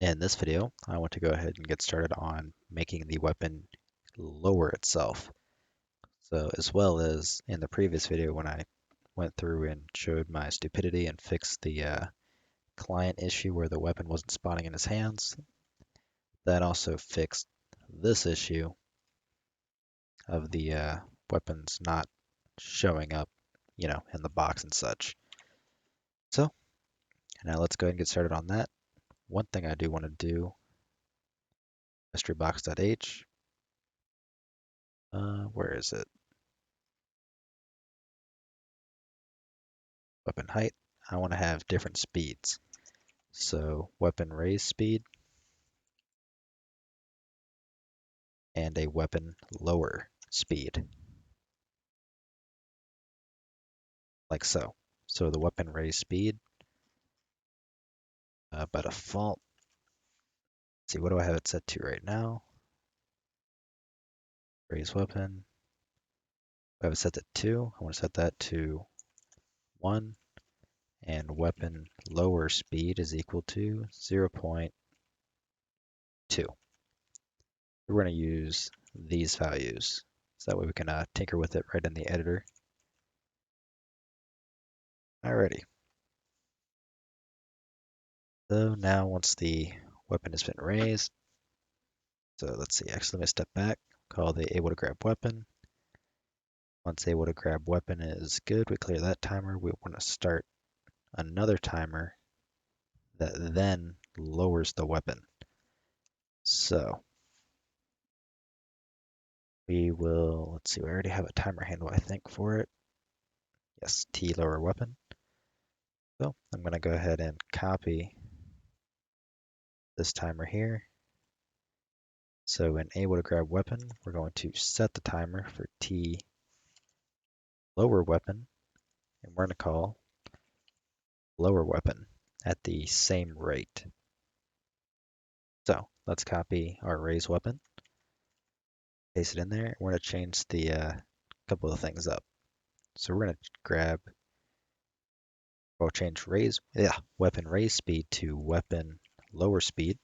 In this video, I want to go ahead and get started on making the weapon lower itself. So as well as in the previous video when I went through and showed my stupidity and fixed the client issue where the weapon wasn't spawning in his hands, that also fixed this issue of the weapons not showing up, in the box and such. So now let's go ahead and get started on that. One thing I do want to do, mysterybox.h, where is it? Weapon height. I want to have different speeds. So weapon raise speed and a weapon lower speed, like so. So the weapon raise speed, by default, let's see, what do I have it set to right now? Raise weapon. I have it set to 2. I want to set that to 1. And weapon lower speed is equal to 0.2. We're going to use these values. So that way we can tinker with it right in the editor. Alrighty. So now once the weapon has been raised, so let's see, actually let me step back, call the able to grab weapon. Once able to grab weapon is good, we clear that timer. We want to start another timer that then lowers the weapon. So we will, let's see, we already have a timer handle, I think, for it. Yes, T lower weapon. So I'm going to go ahead and copy this timer here. So when able to grab weapon, we're going to set the timer for T lower weapon, and we're going to call lower weapon at the same rate. So let's copy our raise weapon, paste it in there. We're going to change the couple of things up. So we're going to change weapon raise speed to weapon lower speed.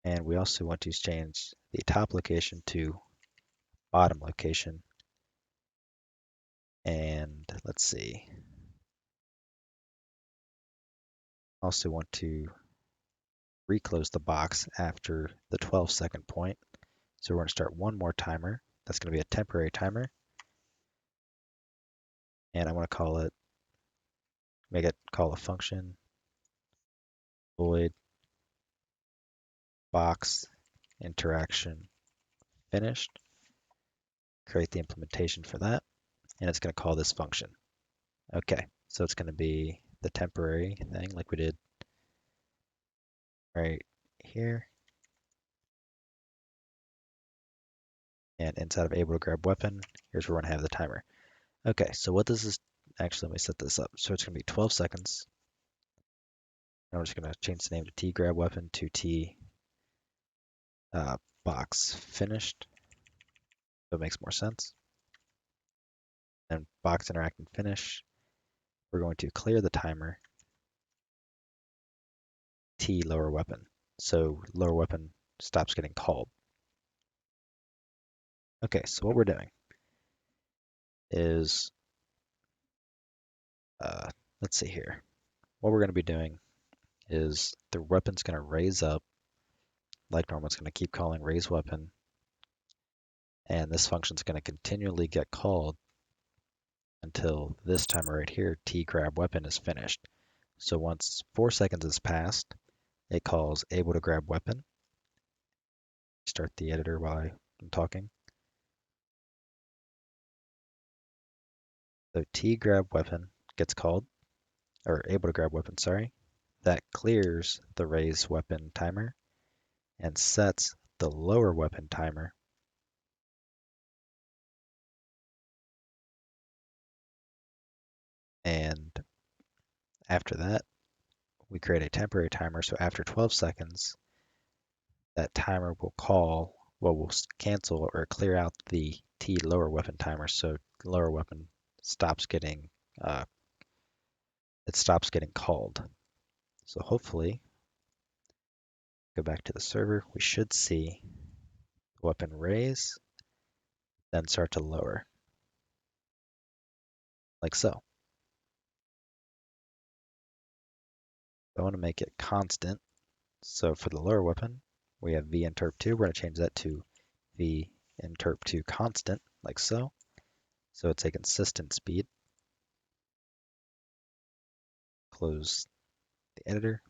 And we also want to change the top location to bottom location. And let's see. Also want to reclose the box after the 12-second point. So we're going to start one more timer. That's going to be a temporary timer. And I want to call a function void box interaction finished. Create the implementation for that. And it's going to call this function. Okay, so it's going to be the temporary thing like we did right here. And inside of able to grab weapon, here's where we're going to have the timer. Okay, so what does this, actually let me set this up. So it's going to be 12 seconds. And we're just going to change the name to T grab weapon to T box finished. So it makes more sense. And box interact and finish. We're going to clear the timer T lower weapon. So lower weapon stops getting called. Okay, so what we're doing is, let's see here. What we're going to be doing is the weapon's going to raise up like normal. It's going to keep calling raise weapon. And this function's going to continually get called until this timer right here, T grab weapon, is finished. So once 4 seconds has passed, it calls able to grab weapon. Start the editor while I'm talking. So T grab weapon gets called, or able to grab weapon, sorry. That clears the raise weapon timer and sets the lower weapon timer. And after that, we create a temporary timer. So after 12 seconds, that timer will will cancel or clear out the T lower weapon timer. So lower weapon stops getting, it stops getting called. So hopefully go back to the server, we should see the weapon raise, then start to lower, like so. I want to make it constant. So for the lower weapon, we have vinterp2. We're going to change that to vinterp2 constant, like so. So it's a consistent speed. Close the editor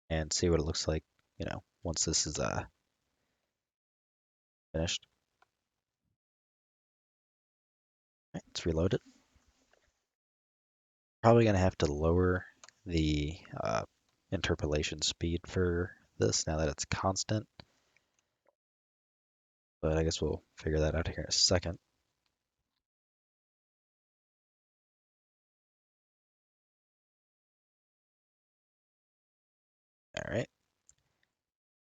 and see what it looks like, once this is finished. Right, let's reload it. Probably going to have to lower the interpolation speed for this now that it's constant, but I guess we'll figure that out here in a second. All right.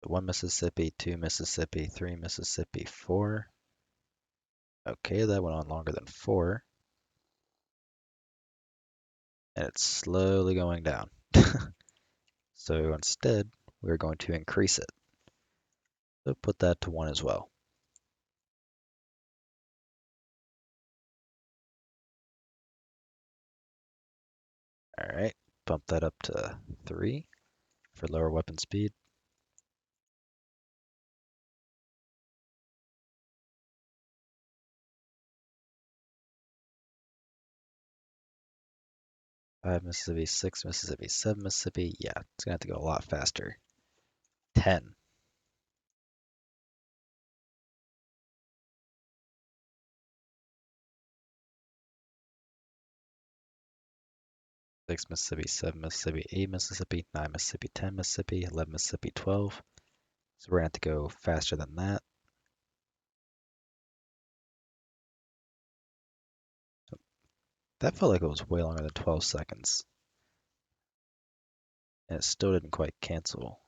1 Mississippi, 2 Mississippi, 3 Mississippi, 4. Okay, that went on longer than 4. And it's slowly going down. So instead, we're going to increase it. So put that to 1 as well. All right, bump that up to 3 for lower weapon speed. Five Mississippi, 6 Mississippi, 7 Mississippi. Yeah, it's gonna have to go a lot faster. 10. 6 Mississippi, 7 Mississippi, 8 Mississippi, 9 Mississippi, 10 Mississippi, 11 Mississippi, 12. So we're gonna have to go faster than that. That felt like it was way longer than 12 seconds. And it still didn't quite cancel.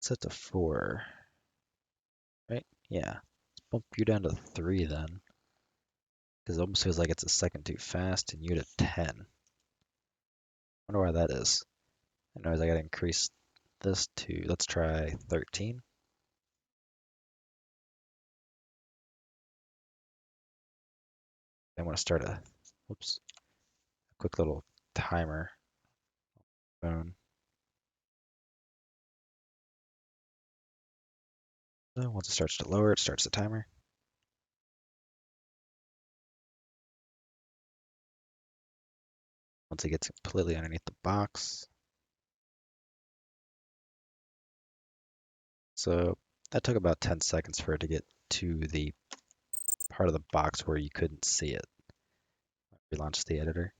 Set to 4. Right? Yeah. Let's bump you down to 3 then. Because it almost feels like it's a second too fast and you to 10. Wonder why that is. Anyways, I gotta increase this to, let's try 13. I want to start a, whoops, a quick little timer phone. So once it starts to lower, it starts the timer. Once it gets completely underneath the box. So that took about 10 seconds for it to get to the part of the box where you couldn't see it. Relaunch the editor.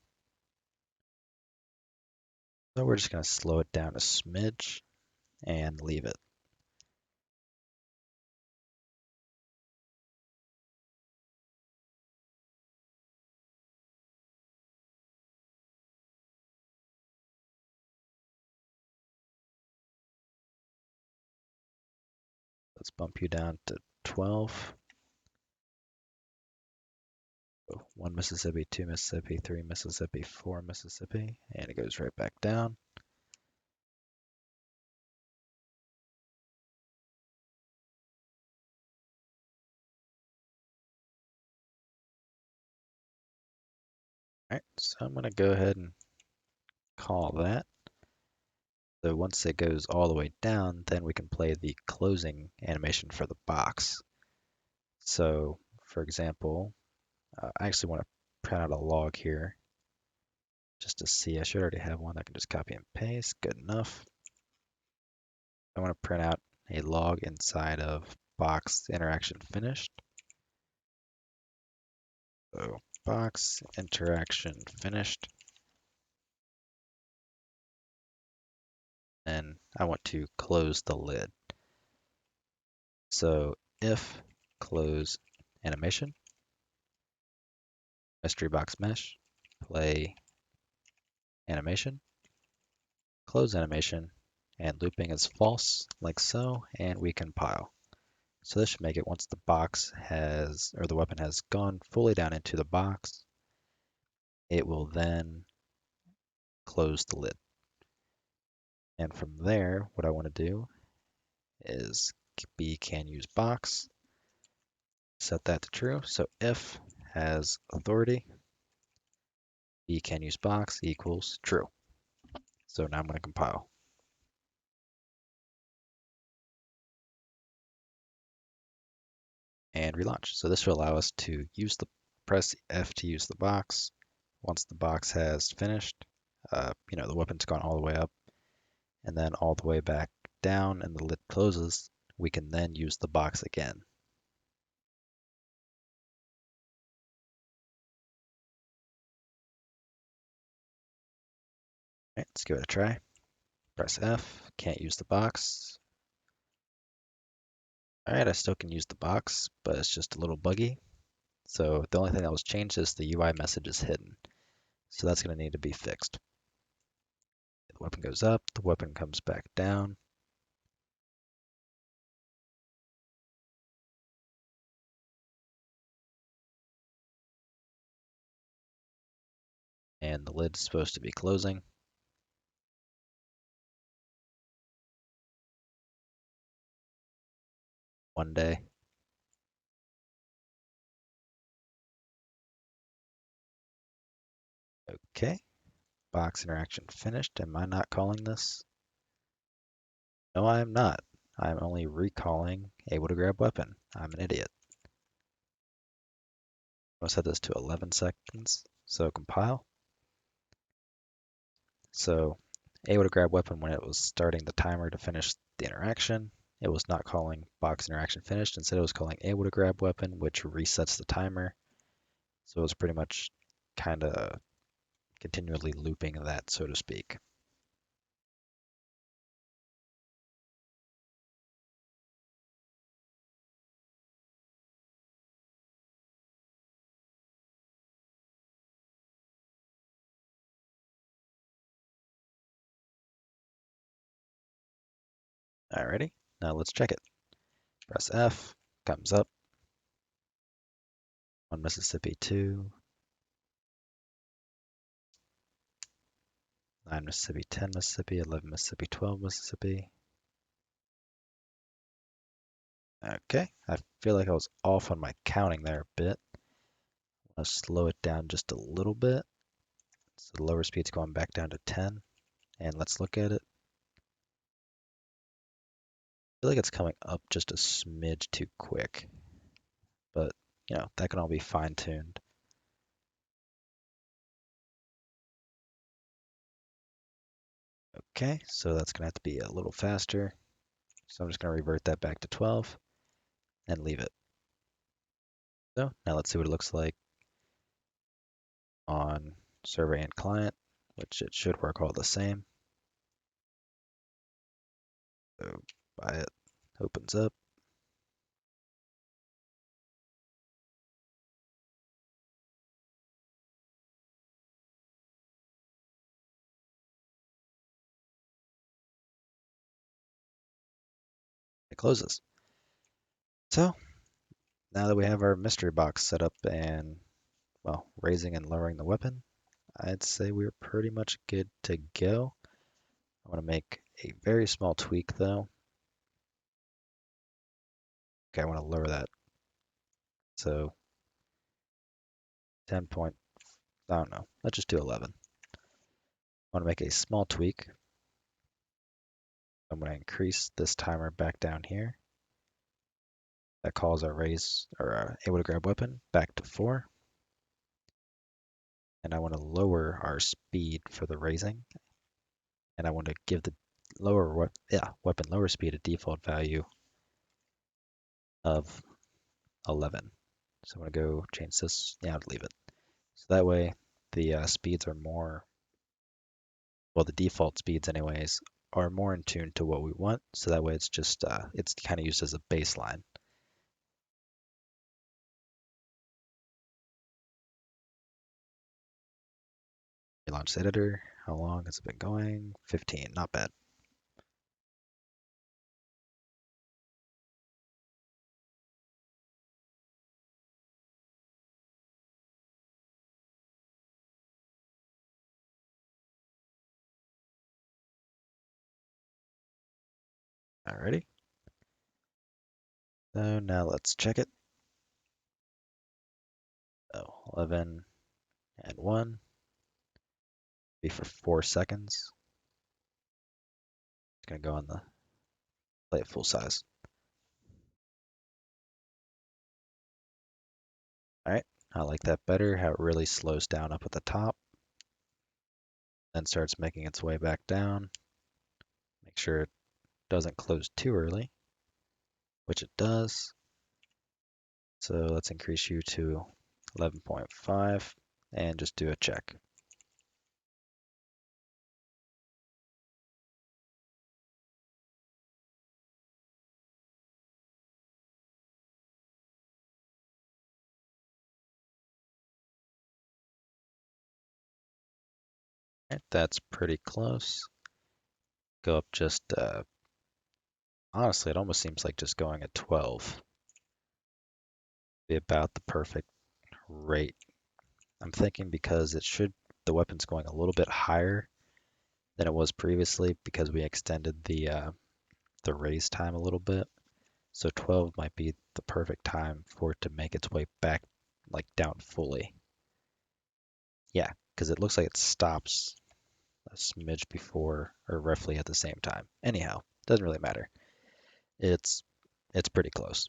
So we're just going to slow it down a smidge and leave it. Let's bump you down to 12. So 1 Mississippi, 2 Mississippi, 3 Mississippi, 4 Mississippi, and it goes right back down. All right, so I'm going to go ahead and call that. So once it goes all the way down, then we can play the closing animation for the box. So for example, I actually want to print out a log here just to see. I should already have one. I can just copy and paste. Good enough. I want to print out a log inside of box interaction finished. So box interaction finished. And I want to close the lid. So if close animation, mystery box mesh, play animation, close animation, and looping is false, like so, and we compile. So this should make it once the box has, or the weapon has gone fully down into the box, it will then close the lid. And from there, what I want to do is B can use box, set that to true. So if has authority, B can use box equals true. So now I'm going to compile and relaunch. So this will allow us to press F to use the box. Once the box has finished, the weapon's gone all the way up and then all the way back down and the lid closes, we can then use the box again. All right, let's give it a try. Press F, can't use the box. All right, I still can use the box, but it's just a little buggy. So the only thing that was changed is the UI message is hidden. So that's going to need to be fixed. The weapon goes up, the weapon comes back down. And the lid's supposed to be closing. One day. Okay, box interaction finished. Am I not calling this? No, I am not. I'm only recalling able to grab weapon. I'm an idiot. I'm going to set this to 11 seconds. So compile. So able to grab weapon when it was starting the timer to finish the interaction. It was not calling box interaction finished. Instead, it was calling able to grab weapon, which resets the timer. So it was pretty much kind of continually looping that, so to speak. Alrighty, now let's check it. Press F, comes up. 1 Mississippi, 2, 9 Mississippi, 10 Mississippi, 11 Mississippi, 12 Mississippi. Okay, I feel like I was off on my counting there a bit. I'll slow it down just a little bit. So the lower speed's going back down to 10. And let's look at it. I feel like it's coming up just a smidge too quick. But, that can all be fine-tuned. Okay, so that's going to have to be a little faster. So I'm just going to revert that back to 12 and leave it. So now let's see what it looks like on survey and client, which it should work all the same. So buy it, opens up. It closes. So now that we have our mystery box set up and, well, raising and lowering the weapon, I'd say we're pretty much good to go. I want to make a very small tweak though. Okay, I want to lower that. So 10 point, I don't know. Let's just do 11. I want to make a small tweak. I'm going to increase this timer back down here. That calls our raise or able to grab weapon back to 4. And I want to lower our speed for the raising. And I want to give the weapon lower speed a default value of 11. So I'm going to go change this. Yeah, I'll leave it. So that way the speeds are more, well, the default speeds anyways, are more in tune to what we want. So that way it's just, it's kind of used as a baseline. Relaunch the editor. How long has it been going? 15, not bad. Alrighty. So now let's check it. Oh, 11 and 1. Be for 4 seconds. It's gonna go on the play it full size. Alright, I like that better, how it really slows down up at the top, then starts making its way back down. Make sure it doesn't close too early, which it does. So let's increase you to 11.5 and just do a check. Right, that's pretty close. Go up just, honestly, it almost seems like just going at 12 be about the perfect rate. I'm thinking because the weapon's going a little bit higher than it was previously because we extended the raise time a little bit. So 12 might be the perfect time for it to make its way back, like down fully. Yeah, because it looks like it stops a smidge before or roughly at the same time. Anyhow, doesn't really matter. It's it's pretty close.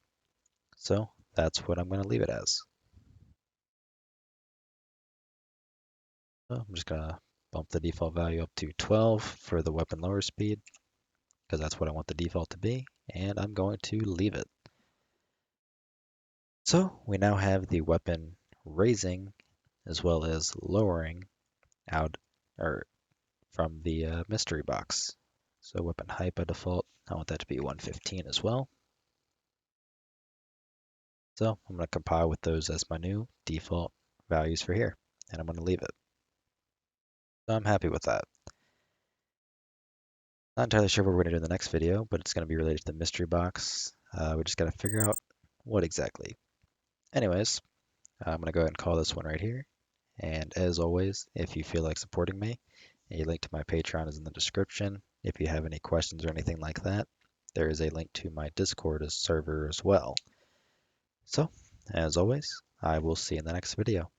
So that's what I'm going to leave it as. So I'm just going to bump the default value up to 12 for the weapon lower speed because that's what I want the default to be, and I'm going to leave it. So we now have the weapon raising as well as lowering out or from the mystery box. So weapon height by default, I want that to be 115 as well. So I'm going to compile with those as my new default values for here, and I'm going to leave it. So I'm happy with that. Not entirely sure what we're going to do in the next video, but it's going to be related to the mystery box. We just got to figure out what exactly. Anyways, I'm going to go ahead and call this one right here. And as always, if you feel like supporting me, a link to my Patreon is in the description. If you have any questions or anything like that, there is a link to my Discord server as well. So, as always, I will see you in the next video.